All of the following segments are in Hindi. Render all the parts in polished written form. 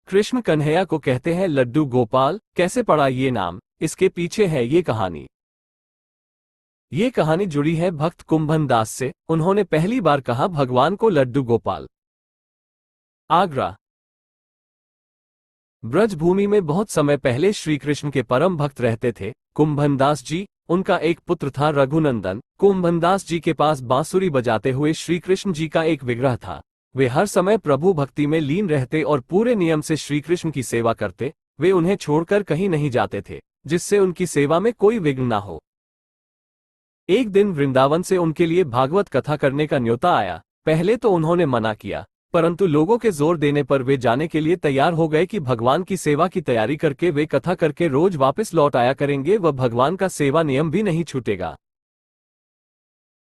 कृष्ण कन्हैया को कहते हैं लड्डू गोपाल। कैसे पड़ा ये नाम, इसके पीछे है ये कहानी। ये कहानी जुड़ी है भक्त कुंभन दास से। उन्होंने पहली बार कहा भगवान को लड्डू गोपाल। आगरा। ब्रजभूमि में बहुत समय पहले श्री कृष्ण के परम भक्त रहते थे कुंभन दास जी। उनका एक पुत्र था रघुनंदन। कुंभन दास जी के पास बांसुरी बजाते हुए श्री कृष्ण जी का एक विग्रह था। वे हर समय प्रभु भक्ति में लीन रहते और पूरे नियम से श्री कृष्ण की सेवा करते। वे उन्हें छोड़कर कहीं नहीं जाते थे, जिससे उनकी सेवा में कोई विघ्न न हो। एक दिन वृंदावन से उनके लिए भागवत कथा करने का न्योता आया। पहले तो उन्होंने मना किया, परंतु लोगों के जोर देने पर वे जाने के लिए तैयार हो गए कि भगवान की सेवा की तैयारी करके वे कथा करके रोज वापस लौट आया करेंगे। वह भगवान का सेवा नियम भी नहीं छूटेगा।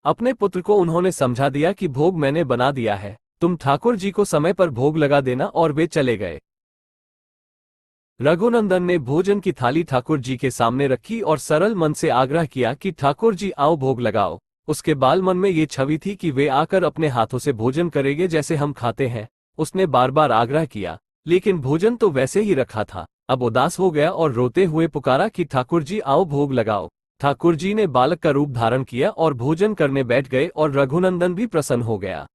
अपने पुत्र को उन्होंने समझा दिया कि भोग मैंने बना दिया है, तुम ठाकुर जी को समय पर भोग लगा देना, और वे चले गए। रघुनंदन ने भोजन की थाली ठाकुर जी के सामने रखी और सरल मन से आग्रह किया कि ठाकुर जी आओ भोग लगाओ। उसके बाल मन में ये छवि थी कि वे आकर अपने हाथों से भोजन करेंगे जैसे हम खाते हैं। उसने बार बार आग्रह किया, लेकिन भोजन तो वैसे ही रखा था। अब उदास हो गया और रोते हुए पुकारा कि ठाकुर जी आओ भोग लगाओ। ठाकुर जी ने बालक का रूप धारण किया और भोजन करने बैठ गए और रघुनंदन भी प्रसन्न हो गया।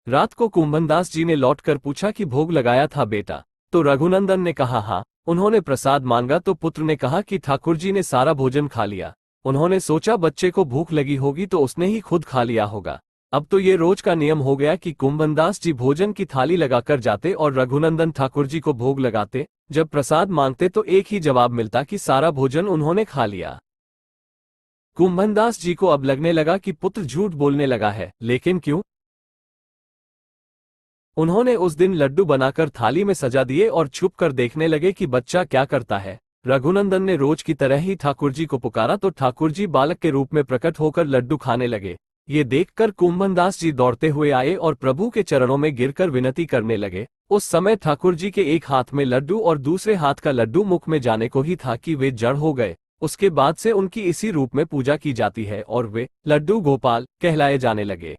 रात को कुंभनदास जी ने लौटकर पूछा कि भोग लगाया था बेटा? तो रघुनंदन ने कहा हाँ। उन्होंने प्रसाद मांगा तो पुत्र ने कहा कि ठाकुर जी ने सारा भोजन खा लिया। उन्होंने सोचा बच्चे को भूख लगी होगी तो उसने ही खुद खा लिया होगा। अब तो ये रोज का नियम हो गया कि कुंभनदास जी भोजन की थाली लगाकर जाते और रघुनंदन ठाकुर जी को भोग लगाते। जब प्रसाद मांगते तो एक ही जवाब मिलता कि सारा भोजन उन्होंने खा लिया। कुंभनदास जी को अब लगने लगा कि पुत्र झूठ बोलने लगा है, लेकिन क्यों? उन्होंने उस दिन लड्डू बनाकर थाली में सजा दिए और छुप कर देखने लगे कि बच्चा क्या करता है। रघुनंदन ने रोज की तरह ही ठाकुर जी को पुकारा तो ठाकुर जी बालक के रूप में प्रकट होकर लड्डू खाने लगे। ये देखकर कुंभनदास जी दौड़ते हुए आए और प्रभु के चरणों में गिरकर विनती करने लगे। उस समय ठाकुर जी के एक हाथ में लड्डू और दूसरे हाथ का लड्डू मुख में जाने को ही था कि वे जड़ हो गए। उसके बाद से उनकी इसी रूप में पूजा की जाती है और वे लड्डू गोपाल कहलाए जाने लगे।